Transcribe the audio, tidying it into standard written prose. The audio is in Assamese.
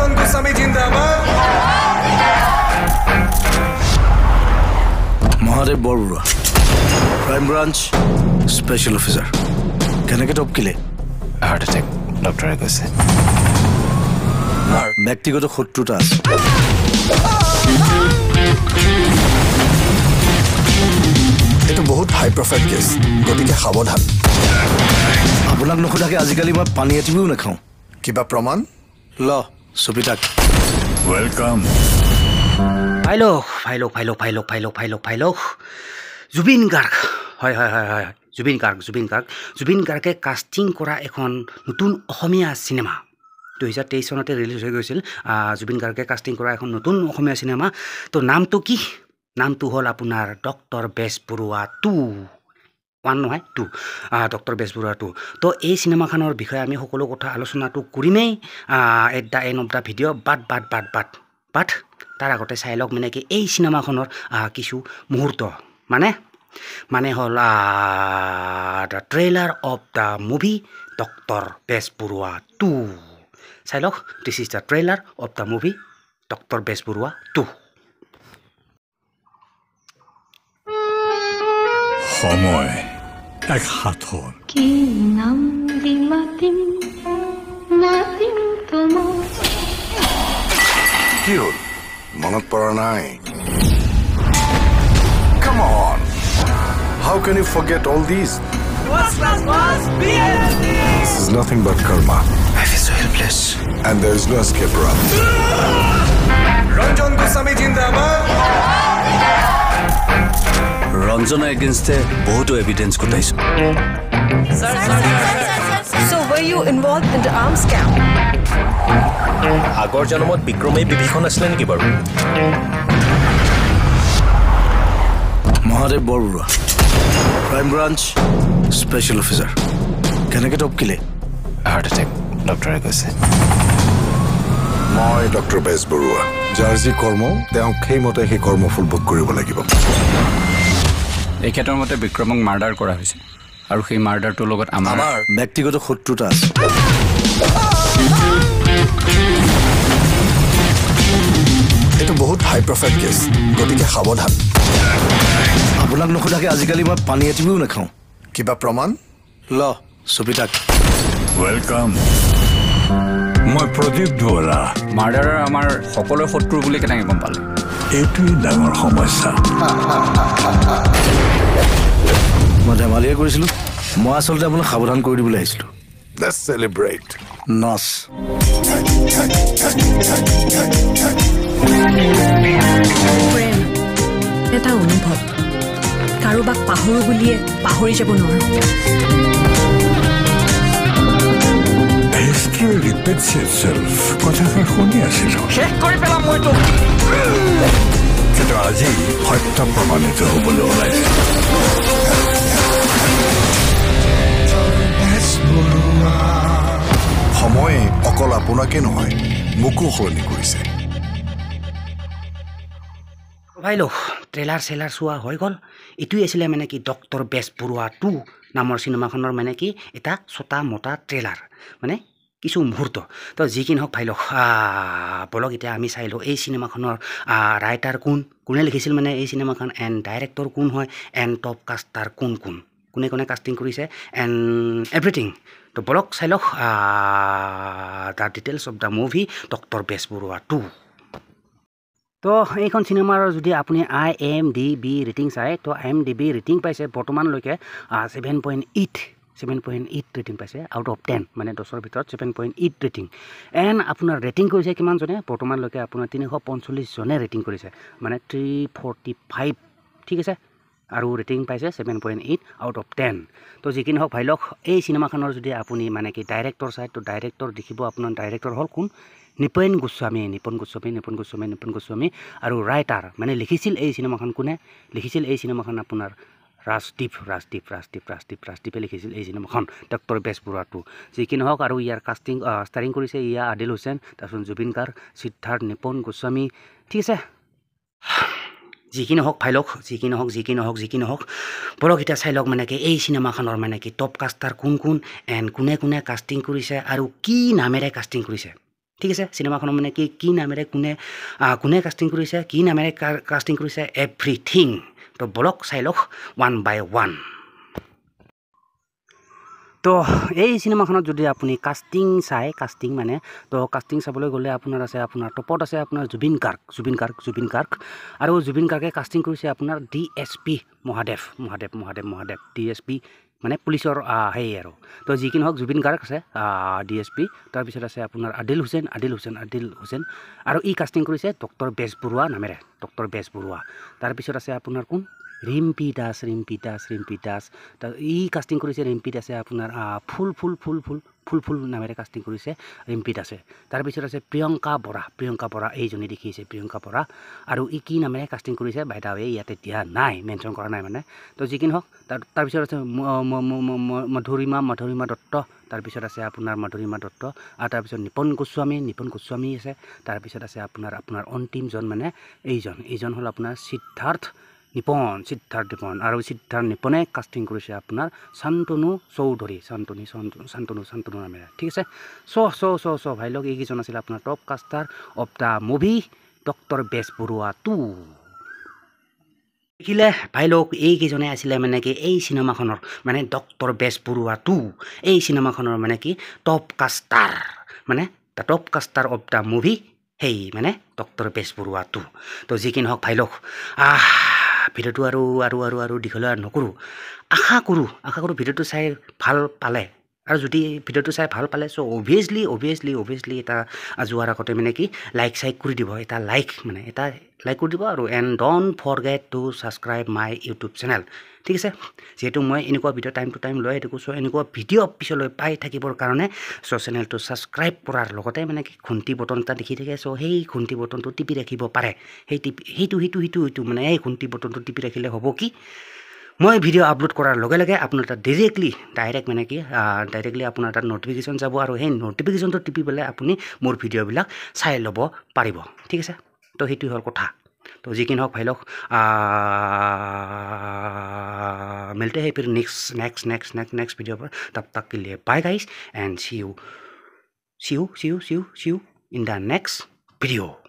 Ranjan Goswami Jindabad. Mahadev Borura, Crime Branch, Special Officer. Can I get up kile? Heart attack, doctor কৈছে ব্যক্তিগত শত্রুতা আছে এটা বহুত হাই প্রোফাইল কেস গতিকে সাবধান আপোনাক নখোধাকে আজিকালি মই পানী এটিবিও নাখাওঁ কিবা প্ৰমাণ ল সুপিতাক ওয়েলকাম ফাইলক জুবিন গাৰ্গ হয় জুবিন গাৰ্গে কাষ্টিং কৰা এখন নতুন অসমীয়া চিনেমা 2023 চনতে ৰিলিজ হৈ গৈছিল জুবিন গাৰ্গে কাষ্টিং কৰা এখন নতুন অসমীয়া চিনেমা তো নামটো কি নামটো হ'ল আপোনাৰ ডক্টৰ বেজবৰুৱা 2 1 নহয় 2 ডক্টৰ বেজবৰুৱা 2 তো এই চিনেমাখনৰ বিষয়ে আমি সকলো কথা আলোচনাটো কৰিমেই at the end of the video' but তাৰ আগতে চাই লওক মানে কি এই চিনেমাখনৰ কিছু মুহূৰ্ত মানে হ'ল the trailer of the movie Doctor Bezbaruah 2 চাই লওক this is the trailer of the movie Doctor Bezbaruah 2 সময় এক হাতৰ কি নাম দি মাতিম তোমাৰ কি হল মনত পৰা নাই Come on. How can you forget all these? This is nothing but karma. I feel so helpless. And there is no escape route. Ranjan Goswami Jindabad. Ranjana এগেইনষ্টে বহুতো evidence গোটাইছো So were you involved in the arms scam? আগৰ জন্মত বিক্ৰমে বিভীষণ আছিলে নেকি বাৰু Mahadev Borborua crime branch special officer কেনেকৈ টপ কিলে হাৰ্ট এটেক ডক্টৰে কৈছে মই ডক্টৰ বেজবৰুৱা যাৰ যি কৰ্ম তেওঁক সেইমতে সেই কৰ্মফল ভোগ কৰিব লাগিব এখেতৰ মতে বিক্ৰমক মাৰ্ডাৰ কৰা হৈছে আৰু সেই মাৰ্ডাৰটোৰ লগত আমাৰ ব্যক্তিগত শত্ৰুতা আছে এটা বহুত হাই প্ৰফাইল কেছ গতিকে সাবধান আপোনাক নখোধাকে আজিকালি মই পানী এটিবিও নাখাওঁ কিবা প্ৰমাণ ল সুপিতাক ওয়েলকাম মই প্ৰদীপ দুৱৰা মাৰ্ডাৰৰ আমাৰ সকলোৰে শত্ৰু বুলি কেনেকৈ গম পালে এইটোৱেই ডাঙৰ সমস্যা মই ধেমালিয়ে কৰিছিলোঁ মই আচলতে আপোনাক সাৱধান কৰি দিবলৈ আহিছিলোঁ Let's celebrate. নচ প্ৰেম এটা অনুভৱ কাৰোবাক পাহৰো বুলিয়ে পাহৰি যাব নোৱাৰো History repeats itself. কথাষাৰ শুনি আছিলোঁ শেষ কৰি পেলাম মই তোক কিন্তু আজি সত্য প্ৰমাণিত হ'বলৈ ওলাইছে সময়ে অকল আপোনাকে নহয় মোকো সলনি কৰিছে ভাইলো ট্ৰেইলাৰ চোৱা হৈ গ'ল এইটোৱে আছিলে মানে কি ডক্টৰ বেজবৰুৱা 2 নামৰ চিনেমাখনৰ মানে কি এটা ছটা মোটা ট্ৰেইলাৰ মানে কিছু মুহূৰ্ত তো যি কি নহওক ভাইলো বলক এতিয়া আমি চাইলোঁ এই চিনেমাখনৰ ৰাইটাৰ কোনে লিখিছিল মানে এই চিনেমাখন এণ্ড ডাইৰেক্টৰ কোন হয় এণ্ড টপ কাষ্টাৰ কোনে কাষ্টিং কৰিছে এণ্ড এভৰিথিং তো বলক চাই লওক the details of the movie Doctor Bezbaruah 2 তো এইখন চিনেমাৰ যদি আপুনি IMDb ৰেটিং চায় তো IMDb ৰেটিং পাইছে বৰ্তমানলৈকে 7.8 ৰেটিং পাইছে আউট অফ 10 মানে 10ৰ ভিতৰত 7.8 ৰেটিং এণ্ড আপোনাৰ ৰেটিং কৰিছে কিমানজনে বৰ্তমানলৈকে আপোনাৰ 345 জনে ৰেটিং কৰিছে মানে 345 ঠিক আছে আৰু ৰেটিং পাইছে 7.8 আউট অফ 10 তো যি কি নহওক ভাই লওক এই চিনেমাখনৰ যদি আপুনি মানে কি ডাইৰেক্টৰ চায় তো ডাইৰেক্টৰ দেখিব আপোনাৰ ডাইৰেক্টৰ হ'ল কোন নিপন গোস্বামী আৰু ৰাইটাৰ মানে লিখিছিল এই চিনেমাখন কোনে লিখিছিল এই চিনেমাখন আপোনাৰ ৰাজদীপে লিখিছিল এই চিনেমাখন ডক্টৰ বেজবৰুৱা 2 যি কি নহওক আৰু ইয়াৰ কাষ্টিং ষ্টাৰিং কৰিছে ইয়া আদিল হুছেইন তাৰপিছত জুবিন গাৰ্গ সিদ্ধাৰ্থ নিপন গোস্বামী ঠিক আছে যি কি নহওক ভাই লওক যি কি নহওক বলক এতিয়া চাই লওক মানে কি এই চিনেমাখনৰ মানে কি টপ কাষ্টাৰ কোন এণ্ড কোনে কাষ্টিং কৰিছে আৰু কি নামেৰে কাষ্টিং কৰিছে ঠিক আছে চিনেমাখনৰ মানে কি নামেৰে কোনে কাষ্টিং কৰিছে কি নামেৰে কাষ্টিং কৰিছে এভৰিথিং তো বলক চাই লওক 1 by 1 তো এই চিনেমাখনত যদি আপুনি কাষ্টিং মানে তো কাষ্টিং চাবলৈ গ'লে আপোনাৰ টপত আছে আপোনাৰ জুবিন গাৰ্গ আৰু জুবিন গাৰ্গে কাষ্টিং কৰিছে আপোনাৰ DSP মহাদেৱ DSP মানে পুলিচৰ হেই আৰু তো যিকি নহওক জুবিন গাৰ্গ আছে DSP তাৰপিছত আছে আপোনাৰ আদিল হুছেইন আৰু ই কাষ্টিং কৰিছে ডক্টৰ বেজ বৰুৱা নামেৰে তাৰপিছত আছে আপোনাৰ কোন ৰিম্পি দাস ই কাষ্টিং কৰিছে ৰিম্পি দাসে আপোনাৰ ফুল নামেৰে কাষ্টিং কৰিছে ৰিম্পি দাসে তাৰপিছত আছে প্ৰিয়ংকা বৰা এইজনী দেখিছে প্ৰিয়ংকা বৰা আৰু ই কি নামেৰে কাষ্টিং কৰিছে বাইদাৱে ইয়াতে দিয়া নাই মেনশ্যন কৰা নাই মানে তো যিকি নহওক তাৰপিছত আছে মধুৰিমা দত্ত তাৰপিছত আছে আপোনাৰ মধুৰিমা দত্ত আৰু তাৰপিছত নিপন গোস্বামী আছে তাৰপিছত আছে আপোনাৰ অন্তিমজন মানে এইজন হ'ল আপোনাৰ সিদ্ধাৰ্থ নিপন আৰু সিদ্ধাৰ্থ নিপনে কাষ্টিং কৰিছে আপোনাৰ শান্তনু চৌধুৰী শান্তনু নামেৰে ঠিক আছে চ' ভাই লগ এইকেইজন আছিল আপোনাৰ top caster of the movie doctor বেজ বৰুৱা 2 দেখিলে ভাই লোক এইকেইজনে আছিলে মানে কি এই চিনেমাখনৰ মানে ডক্টৰ বেজ বৰুৱা 2 এই চিনেমাখনৰ মানে কি টপ কাষ্টাৰ মানে the top caster of the movie সেই মানে ডক্টৰ বেজ বৰুৱা 2 তো যিকি নহওক ভাই লোক ভিডিঅ'টো আৰু দীঘলীয়া নকৰোঁ আশা কৰোঁ ভিডিঅ'টো চাই ভাল পালে আৰু যদি ভিডিঅ'টো চাই ভাল পালে চ' অভিয়াছলি এটা যোৱাৰ আগতে মানে কি লাইক কৰি দিব এটা লাইক কৰি দিব আৰু and don't forget two subscribe my YouTube channel ঠিক আছে যিহেতু মই এনেকুৱা ভিডিঅ' টাইম টু টাইম লৈ থাকোঁ চ' এনেকুৱা ভিডিঅ' পিছলৈ পাই থাকিবৰ কাৰণে চ' চেনেলটো ছাবস্ক্ৰাইব কৰাৰ লগতে মানে কি ঘণ্টি বটন এটা দেখি থাকে চ' সেই ঘণ্টি বটনটো টিপি ৰাখিব পাৰে সেইটো মানে এই ঘণ্টি বটনটো টিপি ৰাখিলে হ'ব কি মই ভিডিঅ' আপলোড কৰাৰ লগে লগে আপোনাৰ তাত ডাইৰেক্টলি আপোনাৰ তাত ন'টিফিকেশ্যন যাব আৰু সেই ন'টিফিকেশ্যনটো টিপি পেলাই আপুনি মোৰ ভিডিঅ'বিলাক চাই ল'ব পাৰিব ঠিক আছে তো সেইটো হ'ল কথা तो जी किन भाई लोग मिलते हैं फिर नेक्स्ट वीडियो पर तब तक के लिए bye guys and see you in the next video.